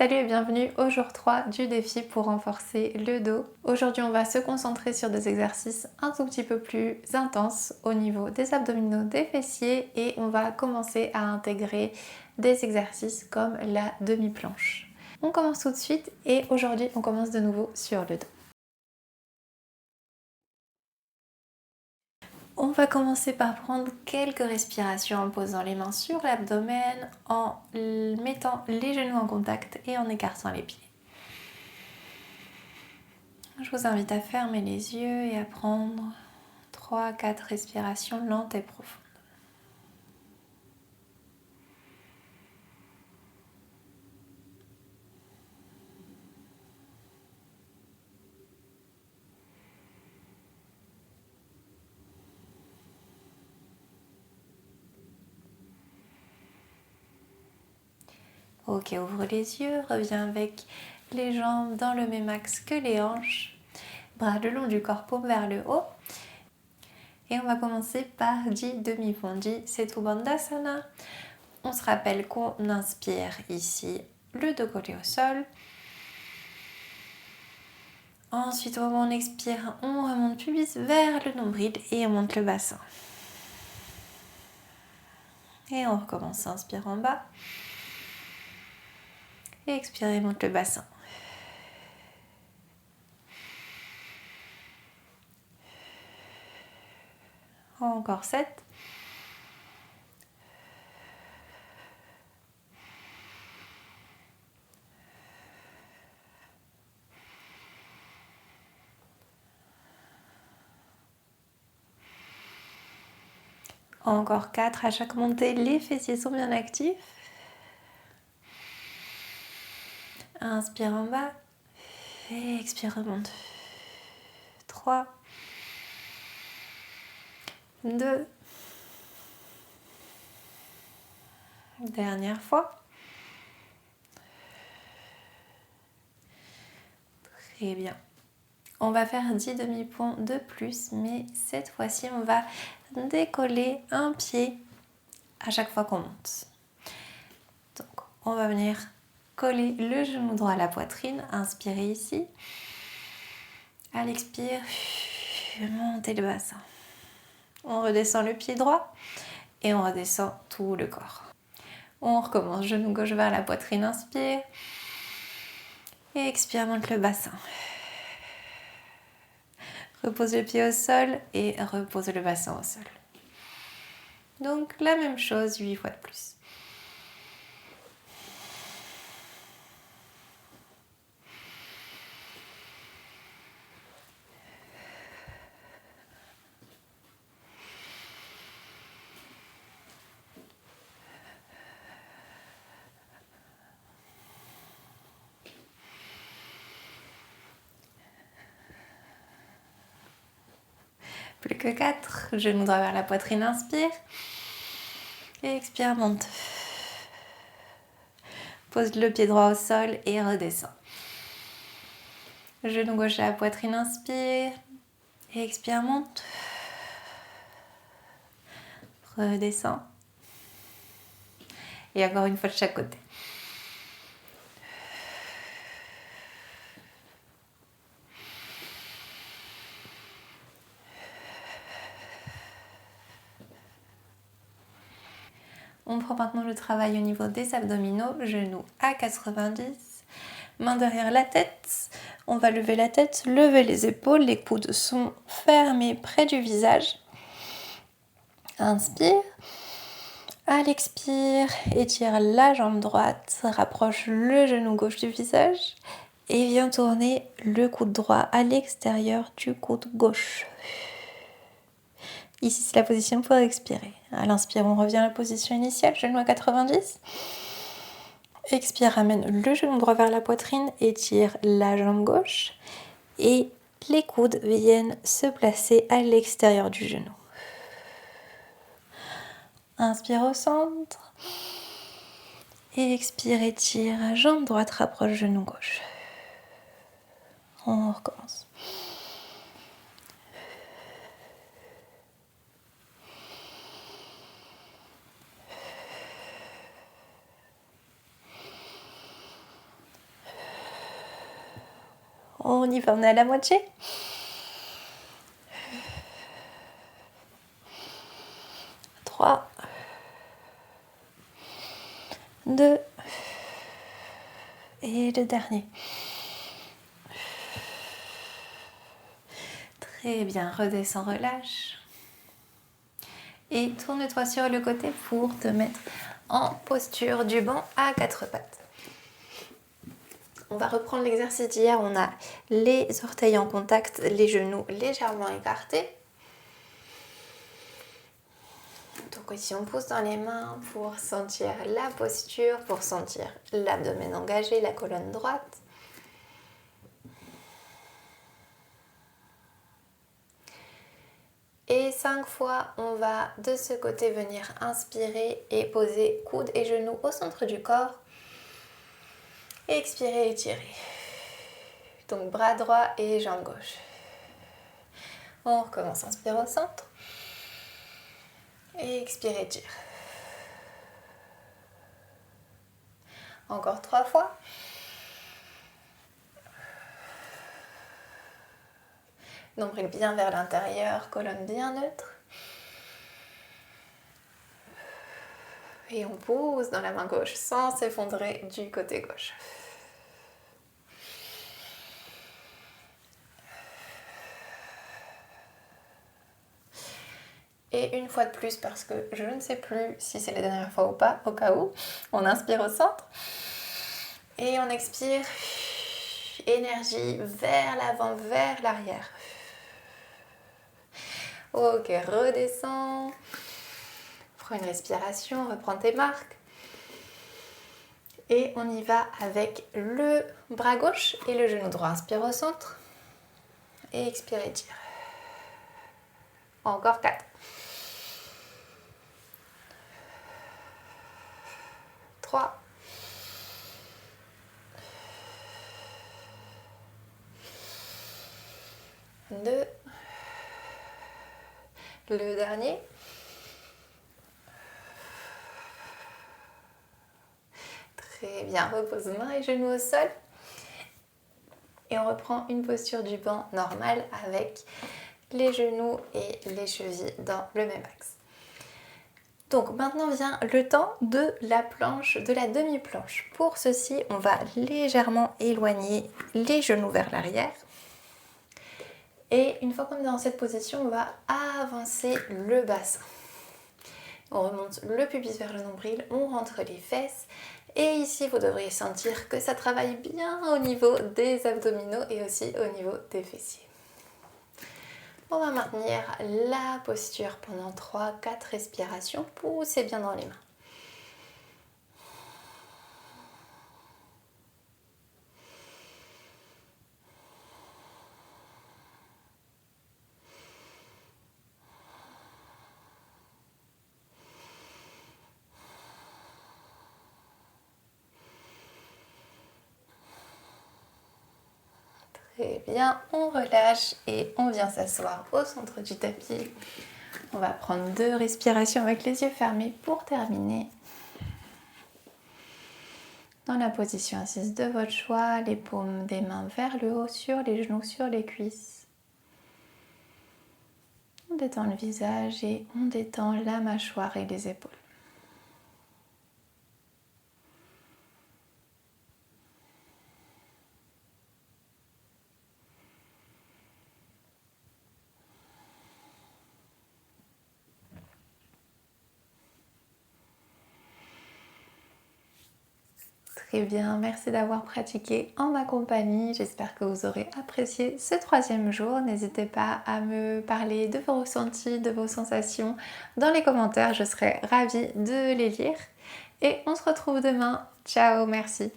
Salut et bienvenue au jour 3 du défi pour renforcer le dos. Aujourd'hui on va se concentrer sur des exercices un tout petit peu plus intenses au niveau des abdominaux, des fessiers et on va commencer à intégrer des exercices comme la demi-planche. On commence tout de suite et aujourd'hui on commence de nouveau sur le dos. On va commencer par prendre quelques respirations en posant les mains sur l'abdomen, en mettant les genoux en contact et en écartant les pieds. Je vous invite à fermer les yeux et à prendre 3-4 respirations lentes et profondes. Ok, ouvre les yeux, reviens avec les jambes dans le même axe que les hanches, bras le long du corps, paume vers le haut. Et on va commencer par 10 demi-ponts, 10 Setu Bandhasana. On se rappelle qu'on inspire ici, le dos collé au sol. Ensuite, au moment où on expire, on remonte pubis vers le nombril et on monte le bassin. Et on recommence, inspire en bas. Et expirez, monte le bassin. Encore 7. Encore 4. À chaque montée, les fessiers sont bien actifs. Inspire en bas. Et expire, remonte. 3. 2. Dernière fois. Très bien. On va faire 10 demi-ponts de plus, mais cette fois-ci, on va décoller un pied à chaque fois qu'on monte. Donc, on va venir coller le genou droit à la poitrine. Inspirez ici. À l'expire, montez le bassin. On redescend le pied droit et on redescend tout le corps. On recommence, genou gauche vers la poitrine, inspire. Et expire, monte le bassin. Repose le pied au sol et repose le bassin au sol. Donc la même chose 8 fois de plus. Plus que 4, genou droit vers la poitrine, inspire. Et expire, monte. Pose le pied droit au sol et redescend. Genou gauche à la poitrine, inspire. Et expire, monte. Redescend. Et encore une fois de chaque côté. On prend maintenant le travail au niveau des abdominaux, genoux à 90, main derrière la tête. On va lever la tête, lever les épaules, les coudes sont fermés près du visage. Inspire. À l'expire, étire la jambe droite, rapproche le genou gauche du visage et viens tourner le coude droit à l'extérieur du coude gauche. Ici, c'est la position pour expirer. À l'inspire, on revient à la position initiale, genou à 90. Expire, ramène le genou droit vers la poitrine, étire la jambe gauche et les coudes viennent se placer à l'extérieur du genou. Inspire au centre. Et expire, étire, jambe droite, rapproche genou gauche. On recommence. On y va, on est à la moitié. 3, 2, et le dernier. Très bien, redescends, relâche. Et tourne-toi sur le côté pour te mettre en posture du banc à 4 pattes. On va reprendre l'exercice d'hier. On a les orteils en contact, les genoux légèrement écartés. Donc ici, on pousse dans les mains pour sentir la posture, pour sentir l'abdomen engagé, la colonne droite. Et 5 fois, on va de ce côté venir inspirer et poser coudes et genoux au centre du corps. Et expirer, étirer. Donc bras droit et jambe gauche. On recommence, inspire au centre. Et expire, étire. Encore 3 fois. Nombril bien vers l'intérieur, colonne bien neutre. Et on pousse dans la main gauche sans s'effondrer du côté gauche. Et une fois de plus, parce que je ne sais plus si c'est la dernière fois ou pas, au cas où, on inspire au centre. Et on expire, énergie vers l'avant, vers l'arrière. Ok, redescends. Prends une respiration, reprends tes marques. Et on y va avec le bras gauche et le genou droit. Inspire au centre. Et expire, étire. Encore 4. 3. 2. Le dernier. Très bien, repose mains et genoux au sol. Et on reprend une posture du banc normale avec les genoux et les chevilles dans le même axe. Donc maintenant vient le temps de la planche, de la demi-planche. Pour ceci, on va légèrement éloigner les genoux vers l'arrière. Et une fois qu'on est dans cette position, on va avancer le bassin. On remonte le pubis vers le nombril, on rentre les fesses. Et ici, vous devriez sentir que ça travaille bien au niveau des abdominaux et aussi au niveau des fessiers. On va maintenir la posture pendant 3-4 respirations. Poussez bien dans les mains. Très bien, on relâche et on vient s'asseoir au centre du tapis. On va prendre 2 respirations avec les yeux fermés pour terminer. Dans la position assise de votre choix, les paumes des mains vers le haut, sur les genoux, sur les cuisses. On détend le visage et on détend la mâchoire et les épaules. Très bien, merci d'avoir pratiqué en ma compagnie. J'espère que vous aurez apprécié ce 3e jour. N'hésitez pas à me parler de vos ressentis, de vos sensations dans les commentaires. Je serai ravie de les lire. Et on se retrouve demain. Ciao, merci.